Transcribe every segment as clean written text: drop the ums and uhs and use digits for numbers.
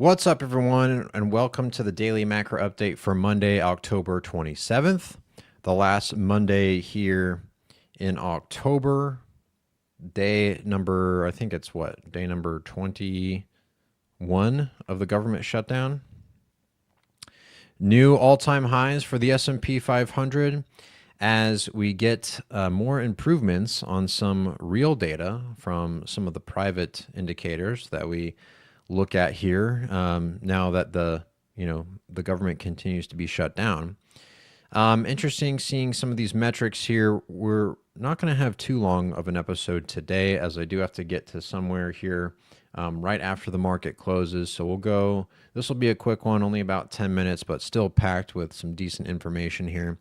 What's up, everyone, and welcome to the Daily Macro Update for Monday, October 27th, the last Monday here in October. Day number, I think it's what? Day number 21 of the government shutdown. New all-time highs for the S&P 500 as we get more improvements on some real data from some of the private indicators that we look at here now that the government continues to be shut down. Interesting seeing some of these metrics here. We're not going to have too long of an episode today, as I do have to get to somewhere here right after the market closes. So we'll go, this will be a quick one, only about 10 minutes, but still packed with some decent information here.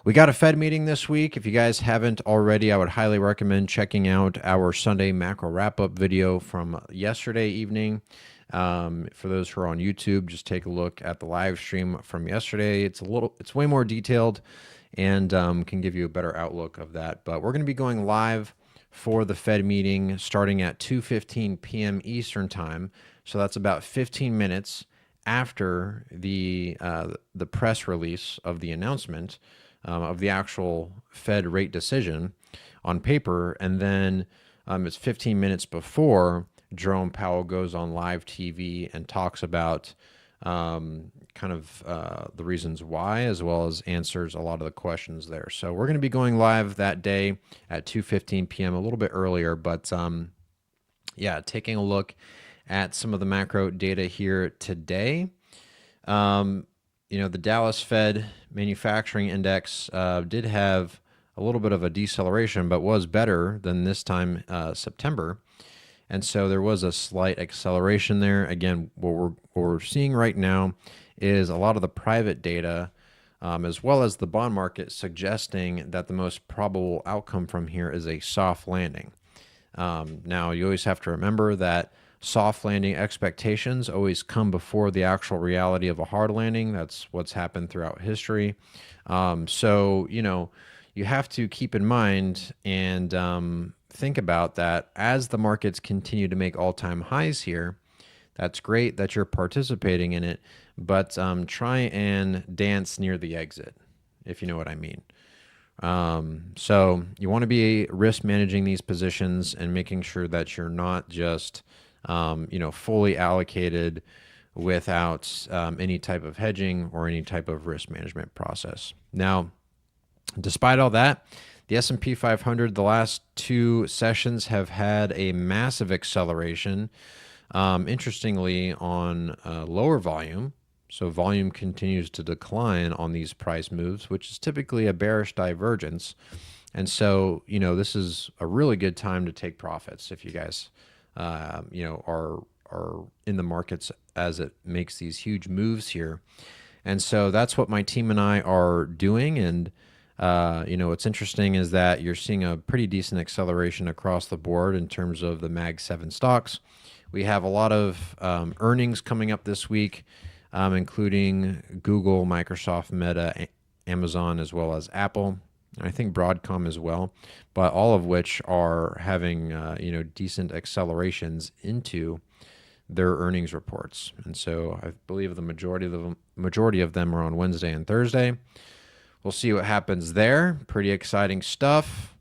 We got a Fed meeting this week. If you guys haven't already, I would highly recommend checking out our Sunday macro wrap-up video from yesterday evening. For those who are on YouTube, just take a look at the live stream from yesterday. It's way more detailed and can give you a better outlook of that. But we're going to be going live for the Fed meeting starting at 2:15 p.m. Eastern time. So that's about 15 minutes after the press release of the announcement of the actual Fed rate decision on paper. And then it's 15 minutes before Jerome Powell goes on live TV and talks about the reasons why, as well as answers a lot of the questions there. So we're going to be going live that day at 2:15 p.m., a little bit earlier. But taking a look at some of the macro data here today. The Dallas Fed Manufacturing Index did have a little bit of a deceleration, but was better than this time September. And so there was a slight acceleration there. Again, what we're seeing right now is a lot of the private data, as well as the bond market, suggesting that the most probable outcome from here is a soft landing. Now, you always have to remember that soft landing expectations always come before the actual reality of a hard landing. That's what's happened throughout history. So you have to keep in mind and think about that as the markets continue to make all-time highs here. That's great that you're participating in it, but try and dance near the exit, if you know what I mean. So you want to be risk managing these positions and making sure that you're not just fully allocated without any type of hedging or any type of risk management process. Now, despite all that, the S&P 500, the last two sessions have had a massive acceleration, interestingly, on lower volume. So volume continues to decline on these price moves, which is typically a bearish divergence. And so, this is a really good time to take profits if you guys are in the markets as it makes these huge moves here. And so that's what my team and I are doing. And what's interesting is that you're seeing a pretty decent acceleration across the board in terms of the Mag 7 stocks. We have a lot of earnings coming up this week, including Google, Microsoft, Meta, Amazon, as well as Apple. I think Broadcom as well, but all of which are having decent accelerations into their earnings reports. And so I believe the majority of them are on Wednesday and Thursday. We'll see what happens there. Pretty exciting stuff.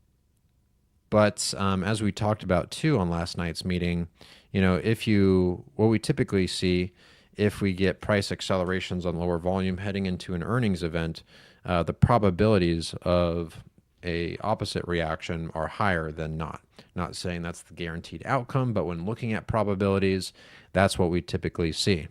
But as we talked about too on last night's meeting, what we typically see if we get price accelerations on lower volume heading into an earnings event, the probabilities of a opposite reaction are higher than not. Not saying that's the guaranteed outcome, but when looking at probabilities, that's what we typically see.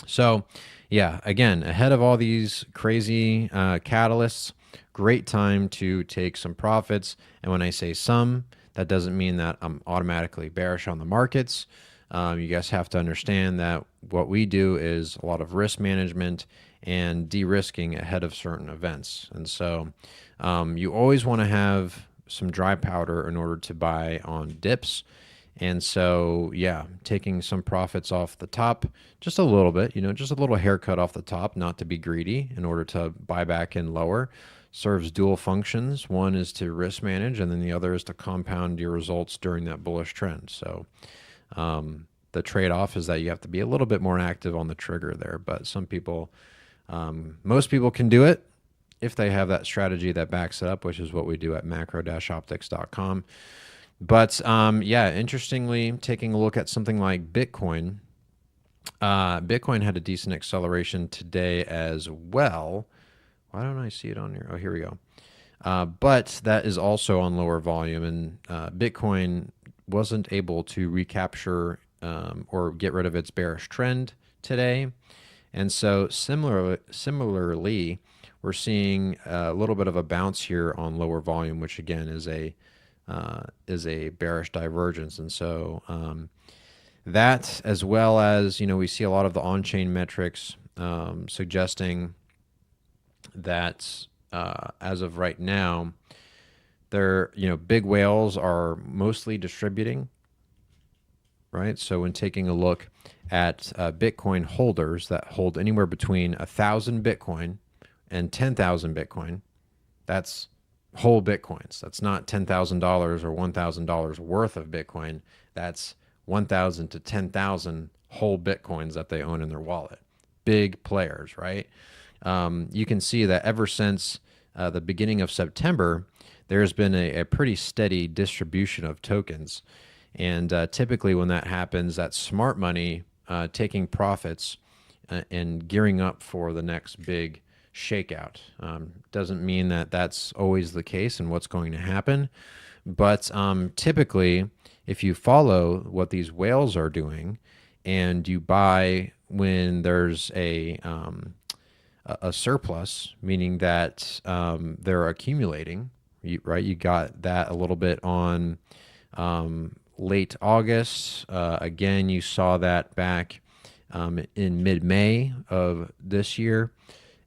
So yeah, again, ahead of all these crazy catalysts, great time to take some profits. And when I say some, that doesn't mean that I'm automatically bearish on the markets. You guys have to understand that what we do is a lot of risk management and de-risking ahead of certain events. And so you always want to have some dry powder in order to buy on dips. And so, yeah, taking some profits off the top, just a little bit, just a little haircut off the top, not to be greedy in order to buy back in lower, serves dual functions. One is to risk manage, and then the other is to compound your results during that bullish trend. So, the trade-off is that you have to be a little bit more active on the trigger there, but most people can do it if they have that strategy that backs it up, which is what we do at macro-optics.com. But yeah, interestingly, taking a look at something like Bitcoin, Bitcoin had a decent acceleration today as well. Why don't I see it on here? Oh, here we go. But that is also on lower volume, and Bitcoin wasn't able to recapture or get rid of its bearish trend today. And so similarly, we're seeing a little bit of a bounce here on lower volume, which again is a bearish divergence. And so that, as well as, we see a lot of the on-chain metrics suggesting that as of right now, big whales are mostly distributing, right? So when taking a look at Bitcoin holders that hold anywhere between 1,000 Bitcoin and 10,000 Bitcoin, that's whole Bitcoins. That's not $10,000 or $1,000 worth of Bitcoin. That's 1,000 to 10,000 whole Bitcoins that they own in their wallet. Big players, right? You can see that ever since the beginning of September, there's been a pretty steady distribution of tokens. And typically when that happens, that's smart money taking profits and gearing up for the next big shakeout. Doesn't mean that that's always the case and what's going to happen. But typically, if you follow what these whales are doing and you buy when there's a surplus, meaning that they're accumulating, right? You got that a little bit on late August. Again, you saw that back in mid-May of this year.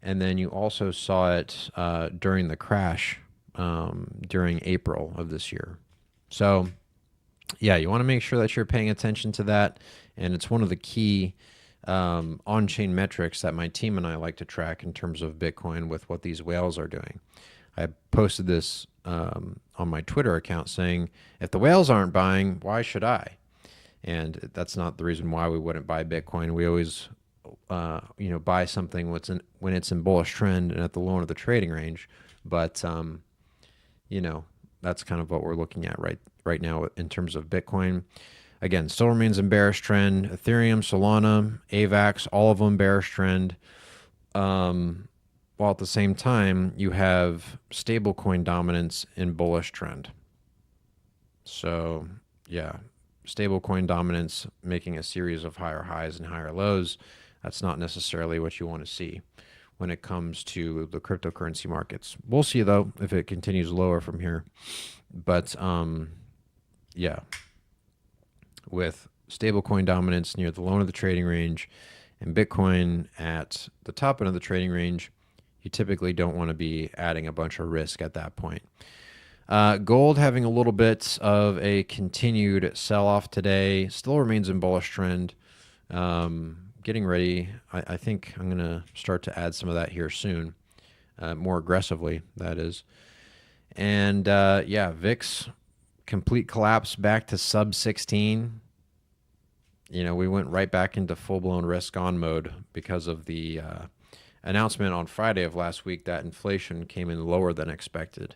And then you also saw it during the crash during April of this year. So, yeah, you want to make sure that you're paying attention to that. And it's one of the key on-chain metrics that my team and I like to track in terms of Bitcoin with what these whales are doing. I posted this on my Twitter account saying, if the whales aren't buying, why should I? And that's not the reason why we wouldn't buy Bitcoin. We always buy something when it's in bullish trend and at the low end of the trading range. But that's kind of what we're looking at right now in terms of Bitcoin. Again, still remains in bearish trend. Ethereum, Solana, AVAX, all of them bearish trend. While at the same time, you have stablecoin dominance in bullish trend. So, yeah, stablecoin dominance making a series of higher highs and higher lows. That's not necessarily what you want to see when it comes to the cryptocurrency markets. We'll see, though, if it continues lower from here. But, yeah, with stablecoin dominance near the low end of the trading range and Bitcoin at the top end of the trading range, you typically don't want to be adding a bunch of risk at that point. Gold having a little bit of a continued sell-off today. Still remains in bullish trend. Getting ready. I think I'm going to start to add some of that here soon. More aggressively, that is. And yeah, VIX, complete collapse back to sub 16. We went right back into full-blown risk-on mode because of the announcement on Friday of last week that inflation came in lower than expected.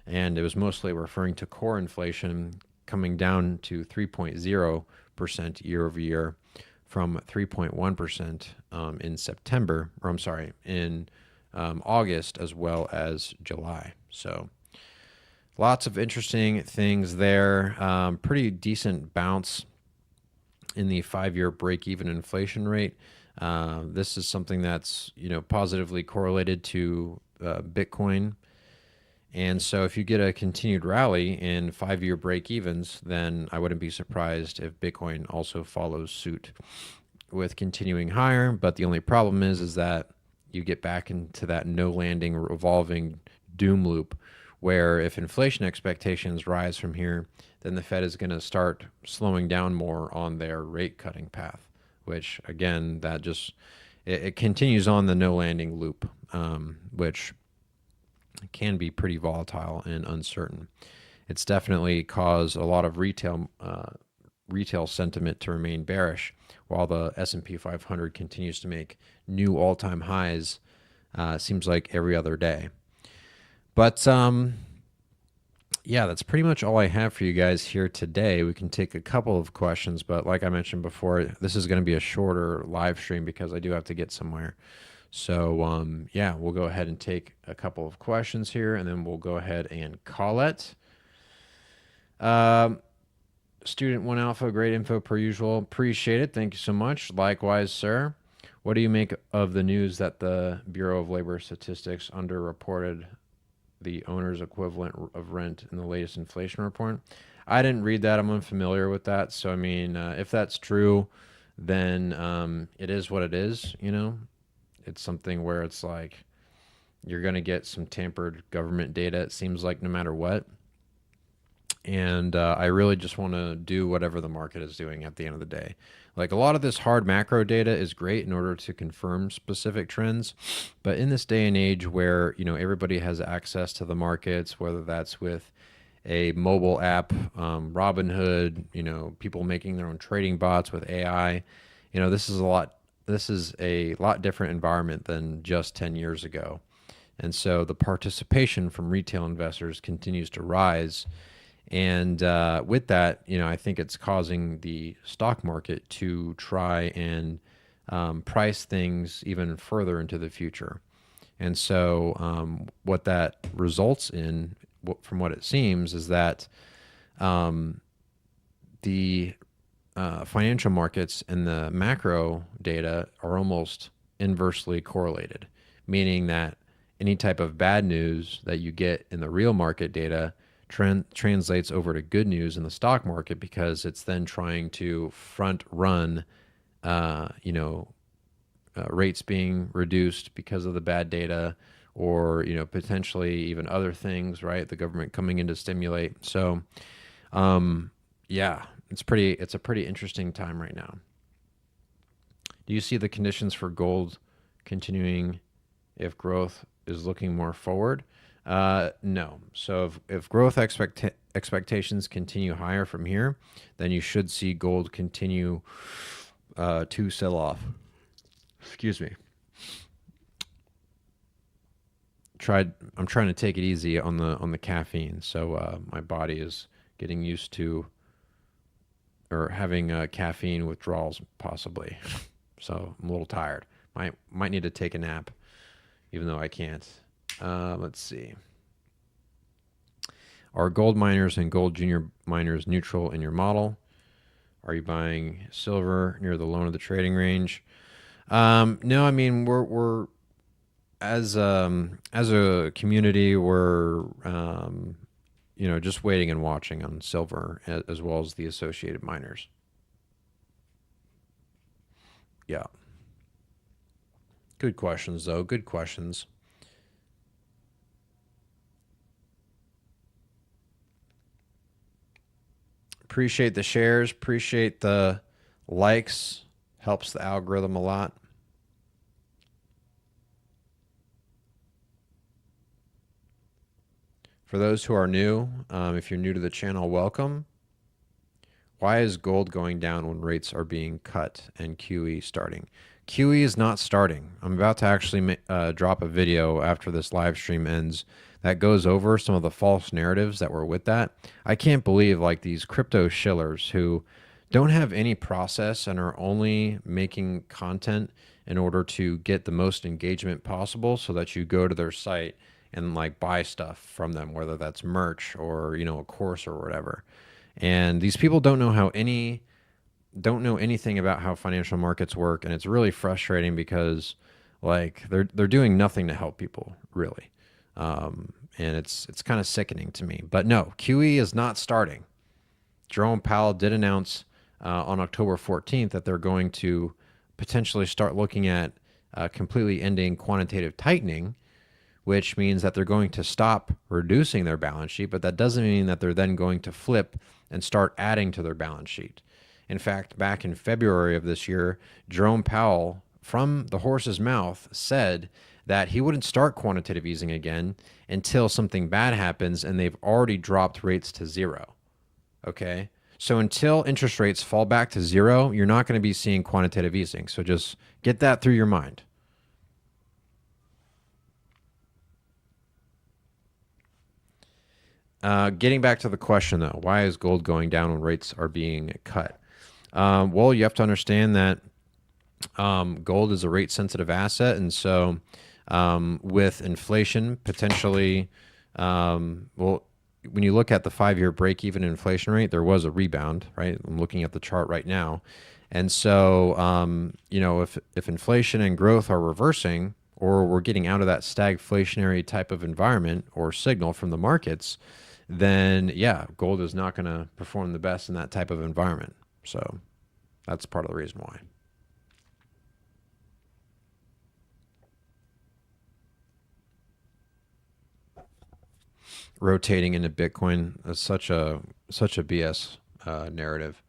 And it was mostly referring to core inflation coming down to 3.0% year over year from 3.1% in September, or I'm sorry, in August as well as July. So lots of interesting things there. Pretty decent bounce in the 5-year break-even inflation rate. This is something that's positively correlated to Bitcoin, And so if you get a continued rally in 5-year break evens, then I wouldn't be surprised if Bitcoin also follows suit with continuing higher. But the only problem is that you get back into that no landing revolving doom loop where if inflation expectations rise from here, then the Fed is going to start slowing down more on their rate cutting path, which again, that just it continues on the no landing loop, which can be pretty volatile and uncertain. It's definitely caused a lot of retail sentiment to remain bearish, while the S&P 500 continues to make new all-time highs. Seems like every other day. But yeah, that's pretty much all I have for you guys here today. We can take a couple of questions, but like I mentioned before, this is going to be a shorter live stream because I do have to get somewhere. So yeah, we'll go ahead and take a couple of questions here, and then we'll go ahead and call it. Student 1 Alpha, great info per usual. Appreciate it. Thank you so much. Likewise, sir. What do you make of the news that the Bureau of Labor Statistics underreported the owner's equivalent of rent in the latest inflation report? I didn't read that. I'm unfamiliar with that. So, I mean, if that's true, then it is what it is, you know? It's something where it's like you're going to get some tampered government data, it seems like, no matter what. And I really just want to do whatever the market is doing at the end of the day. Like a lot of this hard macro data is great in order to confirm specific trends, but in this day and age where, you know, everybody has access to the markets, whether that's with a mobile app, Robinhood, you know, people making their own trading bots with AI, you know, this is a lot different environment than just 10 years ago. And so the participation from retail investors continues to rise. And with that, you know, I think it's causing the stock market to try and price things even further into the future. And so what that results in, from what it seems, is that the financial markets and the macro data are almost inversely correlated, meaning that any type of bad news that you get in the real market data translates over to good news in the stock market because it's then trying to front run, rates being reduced because of the bad data, or you know, potentially even other things, right? The government coming in to stimulate. So, yeah, it's a pretty interesting time right now. Do you see the conditions for gold continuing if growth is looking more forward? No. So if growth expectations continue higher from here, then you should see gold continue to sell off. Excuse me. I'm trying to take it easy on the caffeine, so my body is getting used to or having caffeine withdrawals possibly. So I'm a little tired. Might need to take a nap, even though I can't. Let's see. Are gold miners and gold junior miners neutral in your model? Are you buying silver near the low of the trading range? No, I mean we're as a community, we're just waiting and watching on silver as well as the associated miners. Yeah. Good questions though. Good questions. Appreciate the shares, appreciate the likes, helps the algorithm a lot. For those who are new, if you're new to the channel, welcome. Why is gold going down when rates are being cut and QE starting? QE is not starting. I'm about to actually drop a video after this live stream ends that goes over some of the false narratives that were with that. I can't believe like these crypto shillers who don't have any process and are only making content in order to get the most engagement possible so that you go to their site and like buy stuff from them, whether that's merch or, you know, a course or whatever. And these people don't know anything about how financial markets work, and it's really frustrating because like they're doing nothing to help people really. and it's kind of sickening to me. But no, QE is not starting. Jerome Powell did announce on October 14th that they're going to potentially start looking at completely ending quantitative tightening, which means that they're going to stop reducing their balance sheet, but that doesn't mean that they're then going to flip and start adding to their balance sheet. In fact, back in February of this year, Jerome Powell, from the horse's mouth, said that he wouldn't start quantitative easing again until something bad happens, and they've already dropped rates to zero. Okay? So until interest rates fall back to zero, you're not going to be seeing quantitative easing. So just get that through your mind. Getting back to the question, though, why is gold going down when rates are being cut? Well, you have to understand that gold is a rate-sensitive asset, and so with inflation potentially, well, when you look at the 5-year break-even inflation rate, there was a rebound, right? I'm looking at the chart right now, and so if inflation and growth are reversing, or we're getting out of that stagflationary type of environment or signal from the markets, then yeah, gold is not going to perform the best in that type of environment. So that's part of the reason why. Rotating into Bitcoin is such a BS narrative.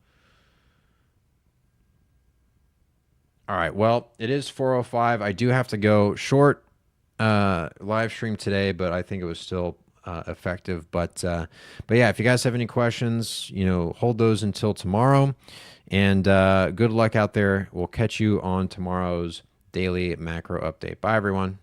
All right, well, it is 4:05. I do have to go. Short live stream today, but I think it was still effective. But yeah, if you guys have any questions, hold those until tomorrow. And good luck out there. We'll catch you on tomorrow's daily macro update. Bye, everyone.